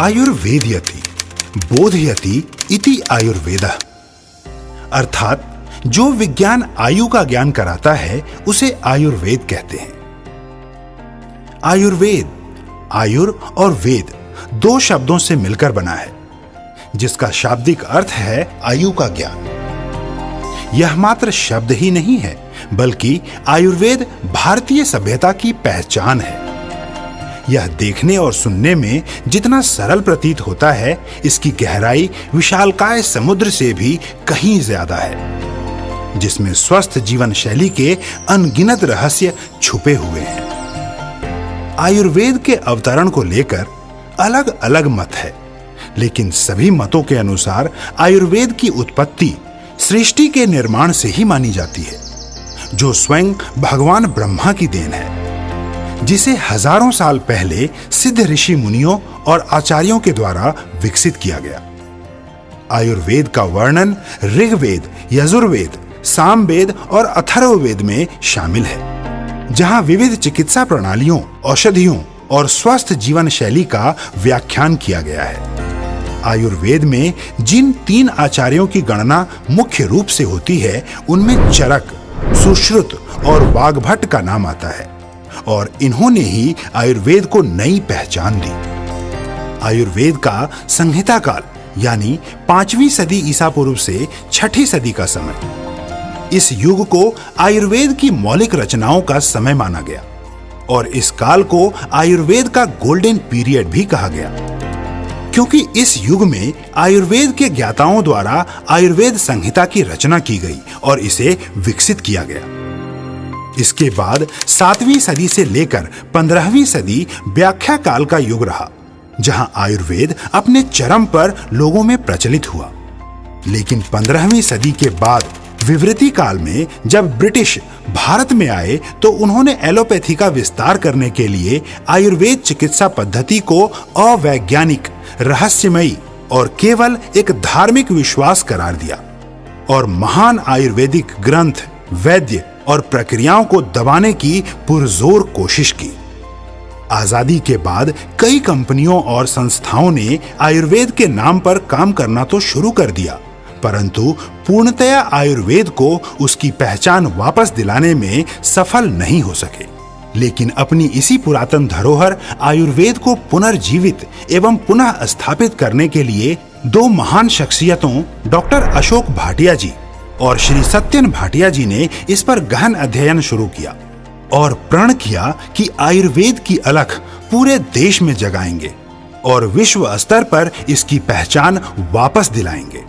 आयुर्वेदयति बोधयति इति आयुर्वेदः, अर्थात जो विज्ञान आयु का ज्ञान कराता है उसे आयुर्वेद कहते हैं। आयुर्वेद, आयुर और वेद दो शब्दों से मिलकर बना है, जिसका शाब्दिक अर्थ है आयु का ज्ञान। यह मात्र शब्द ही नहीं है, बल्कि आयुर्वेद भारतीय सभ्यता की पहचान है। यह देखने और सुनने में जितना सरल प्रतीत होता है, इसकी गहराई विशालकाय समुद्र से भी कहीं ज्यादा है, जिसमें स्वस्थ जीवन शैली के अनगिनत रहस्य छुपे हुए हैं। आयुर्वेद के अवतरण को लेकर अलग अलग मत है, लेकिन सभी मतों के अनुसार आयुर्वेद की उत्पत्ति सृष्टि के निर्माण से ही मानी जाती है, जो स्वयं भगवान ब्रह्मा की देन है, जिसे हजारों साल पहले सिद्ध ऋषि मुनियों और आचार्यों के द्वारा विकसित किया गया। आयुर्वेद का वर्णन ऋग्वेद, यजुर्वेद, सामवेद और अथर्ववेद में शामिल है, जहां विविध चिकित्सा प्रणालियों, औषधियों और स्वस्थ जीवन शैली का व्याख्यान किया गया है। आयुर्वेद में जिन 3 आचार्यों की गणना मुख्य रूप से होती है, उनमें चरक, सुश्रुत और वाग्भट का नाम आता है, और इन्होंने ही आयुर्वेद को नई पहचान दी। आयुर्वेद का संहिता काल यानी 5वीं सदी ईसा पूर्व से 6ठी सदी का समय, इस युग को आयुर्वेद की मौलिक रचनाओं का समय माना गया, और इस काल को आयुर्वेद का गोल्डन पीरियड भी कहा गया, क्योंकि इस युग में आयुर्वेद के ज्ञाताओं द्वारा आयुर्वेद संहिता की रचना की गई और इसे विकसित किया गया। इसके बाद 7वीं सदी से लेकर 15वीं सदी व्याख्या काल का युग रहा, जहां आयुर्वेद अपने चरम पर लोगों में प्रचलित हुआ। लेकिन 15वीं सदी के बाद विवृति काल में जब ब्रिटिश भारत में आए, तो उन्होंने एलोपैथी का विस्तार करने के लिए आयुर्वेद चिकित्सा पद्धति को अवैज्ञानिक, रहस्यमयी और केवल एक धार्मिक विश्वास करार दिया, और महान आयुर्वेदिक ग्रंथ, वैद्य और प्रक्रियाओं को दबाने की पुरजोर कोशिश की। आजादी के बाद कई कंपनियों और संस्थाओं ने आयुर्वेद के नाम पर काम करना तो शुरू कर दिया, परंतु पूर्णतया आयुर्वेद को उसकी पहचान वापस दिलाने में सफल नहीं हो सके। लेकिन अपनी इसी पुरातन धरोहर आयुर्वेद को पुनर्जीवित एवं पुनः स्थापित करने के लिए 2 महान शख्सियतों डॉक्टर अशोक भाटिया जी और श्री सत्यन भाटिया जी ने इस पर गहन अध्ययन शुरू किया और प्रण किया कि आयुर्वेद की अलख पूरे देश में जगाएंगे और विश्व स्तर पर इसकी पहचान वापस दिलाएंगे।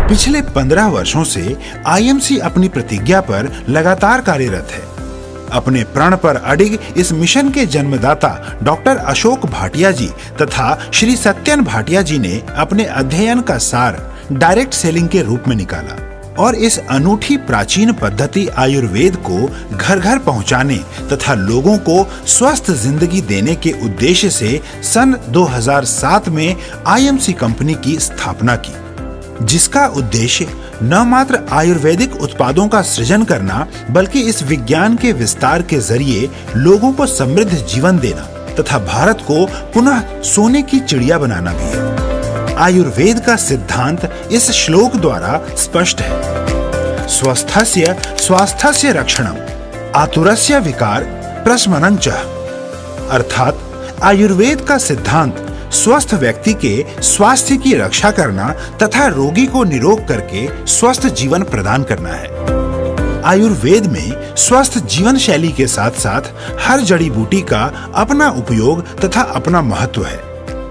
पिछले 15 वर्षों से आईएमसी अपनी प्रतिज्ञा पर लगातार कार्यरत है। अपने प्रण पर अडिग इस मिशन के जन्मदाता डॉक्टर अशोक भाटिया जी तथा श्री सत्यन भाटिया जी ने अपने अध्ययन का सार डायरेक्ट सेलिंग के रूप में निकाला, और इस अनूठी प्राचीन पद्धति आयुर्वेद को घर घर पहुंचाने तथा लोगों को स्वस्थ जिंदगी देने के उद्देश्य से सन 2007 में आईएमसी कंपनी की स्थापना की, जिसका उद्देश्य न मात्र आयुर्वेदिक उत्पादों का सृजन करना, बल्कि इस विज्ञान के विस्तार के जरिए लोगों को समृद्ध जीवन देना तथा भारत को पुनः सोने की चिड़िया बनाना भी है। आयुर्वेद का सिद्धांत इस श्लोक द्वारा स्पष्ट है। स्वस्थस्य स्वास्थ्यस्य रक्षणम, आतुरस्य विकार प्रशमनं च, अर्थात आयुर्वेद का सिद्धांत स्वस्थ व्यक्ति के स्वास्थ्य की रक्षा करना तथा रोगी को निरोग करके स्वस्थ जीवन प्रदान करना है। आयुर्वेद में स्वस्थ जीवन शैली के साथ साथ हर जड़ी बूटी का अपना उपयोग तथा अपना महत्व है,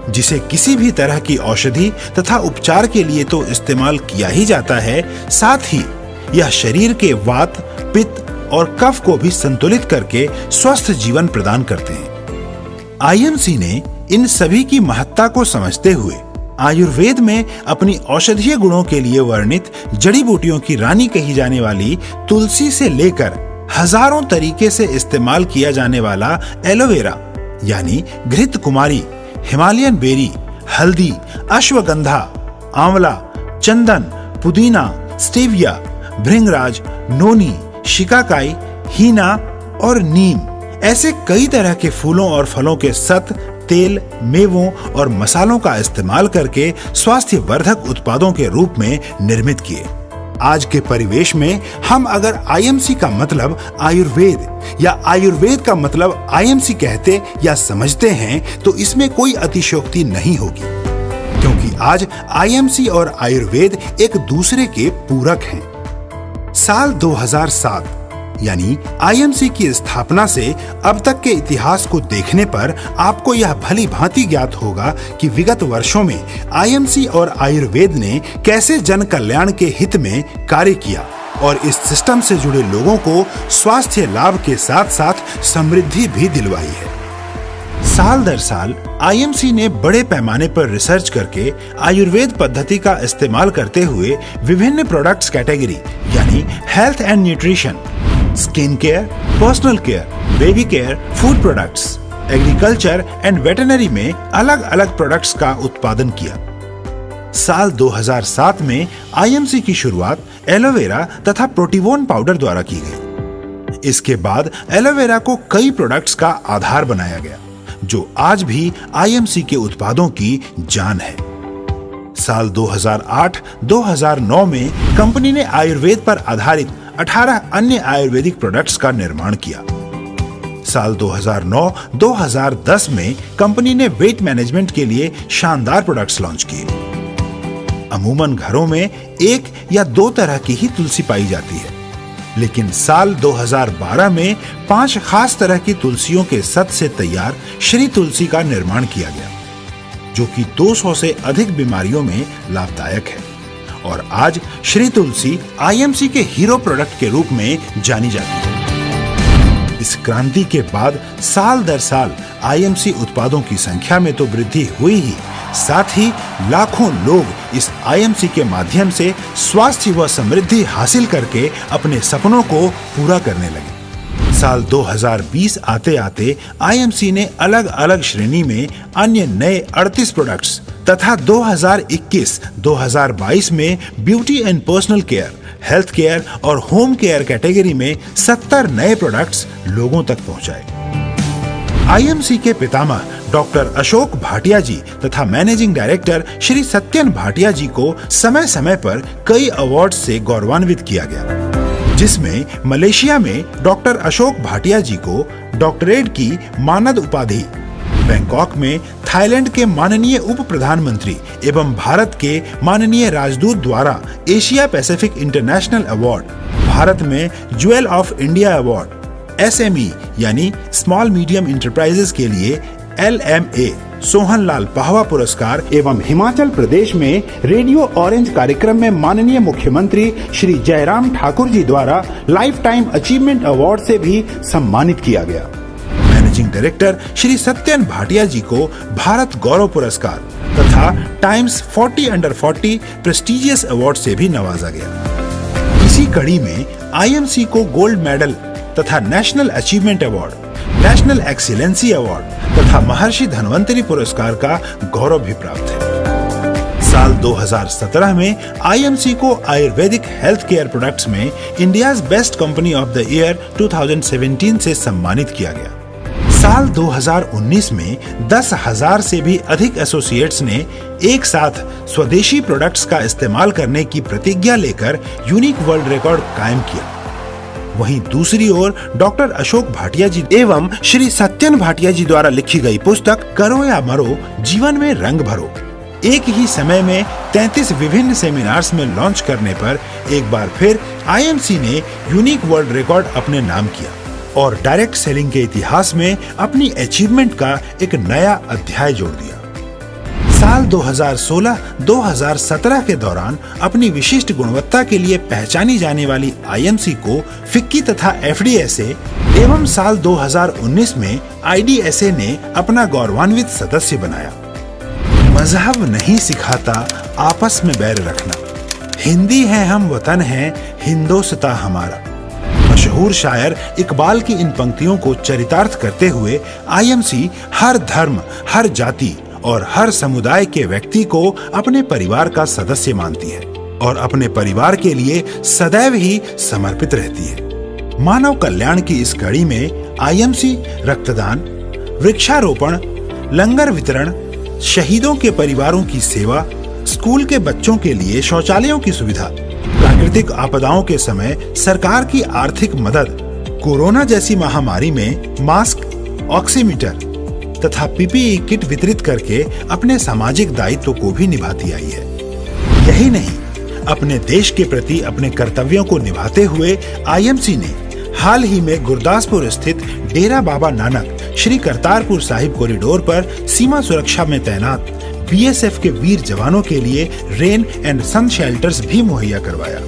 जिसे किसी भी तरह की औषधि तथा उपचार के लिए तो इस्तेमाल किया ही जाता है, साथ ही यह शरीर के वात, पित्त और कफ को भी संतुलित करके स्वस्थ जीवन प्रदान करते हैं। आईएमसी ने इन सभी की महत्ता को समझते हुए आयुर्वेद में अपनी औषधीय गुणों के लिए वर्णित जड़ी बूटियों की रानी कही जाने वाली तुलसी से लेकर हजारों तरीके से इस्तेमाल किया जाने वाला एलोवेरा यानी घृत कुमारी, हिमालयन बेरी, हल्दी, अश्वगंधा, आंवला, चंदन, पुदीना, स्टीविया, भृंगराज, नोनी, शिकाकाई, हीना और नीम, ऐसे कई तरह के फूलों और फलों के सत, तेल, मेवों और मसालों का इस्तेमाल करके स्वास्थ्यवर्धक उत्पादों के रूप में निर्मित किए। आज के परिवेश में हम अगर आईएमसी का मतलब आयुर्वेद या आयुर्वेद का मतलब आईएमसी कहते या समझते हैं तो इसमें कोई अतिशयोक्ति नहीं होगी, क्योंकि आज आईएमसी और आयुर्वेद एक दूसरे के पूरक हैं। साल 2007 यानी आईएमसी की स्थापना से अब तक के इतिहास को देखने पर आपको यह भली भांति ज्ञात होगा कि विगत वर्षों में आईएमसी और आयुर्वेद ने कैसे जन कल्याण के हित में कार्य किया और इस सिस्टम से जुड़े लोगों को स्वास्थ्य लाभ के साथ साथ समृद्धि भी दिलवाई है। साल दर साल आईएमसी ने बड़े पैमाने पर रिसर्च करके आयुर्वेद पद्धति का इस्तेमाल करते हुए विभिन्न प्रोडक्ट्स कैटेगरी यानी health and nutrition, skin care, personal care, baby care, food products, agriculture and veterinary में अलग अलग प्रोडक्ट्स का उत्पादन किया। साल 2007 में आईएमसी की शुरुआत एलोवेरा तथा प्रोटीवोन पाउडर द्वारा की गई। इसके बाद एलोवेरा को कई प्रोडक्ट्स का आधार बनाया गया, जो आज भी आईएमसी के उत्पादों की जान है। साल 2008-2009 में कंपनी ने आयुर्वेद पर आधारित 18 अन्य आयुर्वेदिक प्रोडक्ट्स का निर्माण किया। साल 2009-2010 में कंपनी ने वेट मैनेजमेंट के लिए शानदार प्रोडक्ट्स लॉन्च किए। अमूमन घरों में एक या दो तरह की ही तुलसी पाई जाती है, लेकिन साल 2012 में 5 खास तरह की तुलसियों के सत से तैयार श्री तुलसी का निर्माण किया गया, जो कि 200 से अधिक बीमारियों में लाभदायक है और आज श्री तुलसी आईएमसी के हीरो प्रोडक्ट के रूप में जानी जाती है। इस क्रांति के बाद साल दर साल आईएमसी उत्पादों की संख्या में तो वृद्धि हुई ही, साथ ही लाखों लोग इस आईएमसी के माध्यम से स्वास्थ्य व समृद्धि हासिल करके अपने सपनों को पूरा करने लगे। साल 2020 आते आते आईएमसी ने अलग अलग श्रेणी में अन्य नए 38 प्रोडक्ट्स तथा 2021-2022 में beauty and personal care, health care और होम केयर कैटेगरी में 70 नए प्रोडक्ट्स लोगों तक पहुंचाए। आईएमसी के पितामह डॉक्टर अशोक भाटिया जी तथा मैनेजिंग डायरेक्टर श्री सत्यन भाटिया जी को समय समय पर कई अवार्ड से गौरवान्वित किया गया, जिसमें मलेशिया में डॉक्टर अशोक भाटिया जी को डॉक्टरेट की मानद उपाधि, बैंकॉक में थाईलैंड के माननीय उप प्रधानमंत्री एवं भारत के माननीय राजदूत द्वारा Asia Pacific International award, Bharat में jewel of India award, SME यानी स्मॉल मीडियम इंटरप्राइजेस के लिए LMA सोहनलाल पाहवा पुरस्कार एवं हिमाचल प्रदेश में रेडियो ऑरेंज कार्यक्रम में माननीय मुख्यमंत्री श्री जयराम ठाकुर जी द्वारा लाइफ टाइम अचीवमेंट अवार्ड से भी सम्मानित किया गया। मैनेजिंग डायरेक्टर श्री सत्यन भाटिया जी को भारत गौरव पुरस्कार तथा टाइम्स 40 अंडर 40 प्रेस्टिजियस अवार्ड से भी नवाजा गया। इसी कड़ी में आईएमसी को गोल्ड मेडल तथा national achievement award, national excellency award तथा महर्षि धन्वंतरी पुरस्कार का गौरव भी प्राप्त है। साल 2017 में आईएमसी को आयुर्वेदिक हेल्थ केयर प्रोडक्ट्स में India's best company of the year 2017 से सम्मानित किया गया। साल 2019 में 10,000 से भी अधिक एसोसिएट्स ने एक साथ स्वदेशी प्रोडक्ट्स का इस्तेमाल करने की प्रतिज्ञा लेकर यूनिक वर्ल्ड रिकॉर्ड कायम किया। वहीं दूसरी ओर डॉक्टर अशोक भाटिया जी एवं श्री सत्यन भाटिया जी द्वारा लिखी गई पुस्तक करो या मरो, जीवन में रंग भरो एक ही समय में 33 विभिन्न सेमिनार्स में लॉन्च करने पर एक बार फिर आईएमसी ने यूनिक वर्ल्ड रिकॉर्ड अपने नाम किया और डायरेक्ट सेलिंग के इतिहास में अपनी अचीवमेंट का एक नया अध्याय जोड़ दिया। साल 2016-2017 के दौरान अपनी विशिष्ट गुणवत्ता के लिए पहचानी जाने वाली आईएमसी को फिक्की तथा एफडीएसए एवं साल 2019 में आईडीएसए ने अपना गौरवान्वित सदस्य बनाया। मजहब नहीं सिखाता आपस में बैर रखना, हिंदी है हम वतन है हिंदोस्तां हमारा। मशहूर शायर इकबाल की इन पंक्तियों को चरितार्थ करते हुए आईएमसी हर धर्म, हर जाति और हर समुदाय के व्यक्ति को अपने परिवार का सदस्य मानती है और अपने परिवार के लिए सदैव ही समर्पित रहती है। मानव कल्याण की इस कड़ी में आईएमसी रक्तदान, वृक्षारोपण, लंगर वितरण, शहीदों के परिवारों की सेवा, स्कूल के बच्चों के लिए शौचालयों की सुविधा, प्राकृतिक आपदाओं के समय सरकार की आर्थिक मदद, कोरोना जैसी महामारी में मास्क, ऑक्सीमीटर तथा पीपीई किट वितरित करके अपने सामाजिक दायित्व को भी निभाती आई है। यही नहीं, अपने देश के प्रति अपने कर्तव्यों को निभाते हुए आईएमसी ने हाल ही में गुरदासपुर स्थित डेरा बाबा नानक श्री करतारपुर साहिब कॉरिडोर पर सीमा सुरक्षा में तैनात बीएसएफ के वीर जवानों के लिए रेन एंड सन शेल्टर्स भी मुहैया करवाया।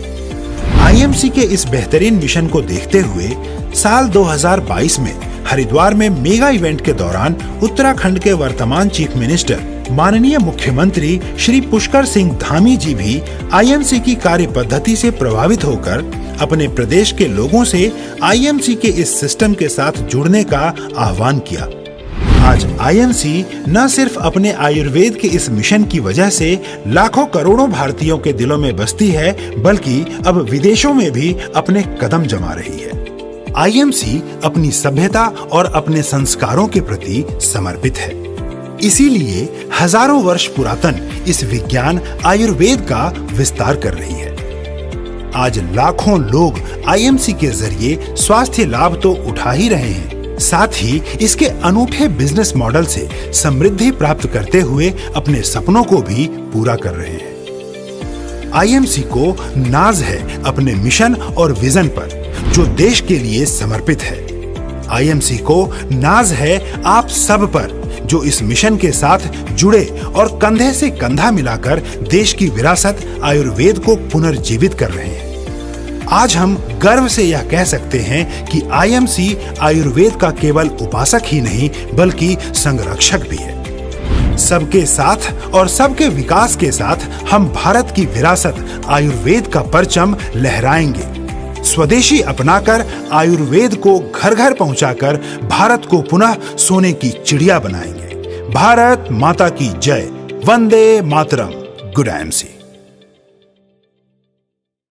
आईएमसी के इस बेहतरीन मिशन को देखते हुए साल 2022 में हरिद्वार में मेगा इवेंट के दौरान उत्तराखंड के वर्तमान चीफ मिनिस्टर माननीय मुख्यमंत्री श्री पुष्कर सिंह धामी जी भी आईएमसी की कार्य पद्धति से प्रभावित होकर अपने प्रदेश के लोगों से आईएमसी के इस सिस्टम के साथ जुड़ने का आह्वान किया। आज आईएमसी न सिर्फ अपने आयुर्वेद के इस मिशन की वजह से लाखों करोड़ों भारतीयों के दिलों में बसती है, बल्कि अब विदेशों में भी अपने कदम जमा रही है। आईएमसी अपनी सभ्यता और अपने संस्कारों के प्रति समर्पित है। इसीलिए हजारों वर्ष पुरातन इस विज्ञान आयुर्वेद का विस्तार कर रही है। आज लाखों लोग आईएमसी के जरिए स्वास्थ्य लाभ तो उठा ही रहे हैं, साथ ही इसके अनूठे बिजनेस मॉडल से समृद्धि प्राप्त करते हुए अपने सपनों को भी पूरा कर रहे हैं। आईएमसी को नाज है अपने मिशन और विजन पर, जो देश के लिए समर्पित है। आईएमसी को नाज है आप सब पर, जो इस मिशन के साथ जुड़े और कंधे से कंधा मिलाकर देश की विरासत आयुर्वेद को पुनर्जीवित कर रहे हैं। आज हम गर्व से यह कह सकते हैं कि आईएमसी आयुर्वेद का केवल उपासक ही नहीं, बल्कि संरक्षक भी है। सबके साथ और सबके विकास के साथ हम भारत की विरासत आयुर्वेद का परचम लहराएंगे। स्वदेशी अपनाकर आयुर्वेद को घर घर पहुंचाकर भारत को पुनः सोने की चिड़िया बनाएंगे। भारत माता की जय। वंदे मातरम। Good IMC.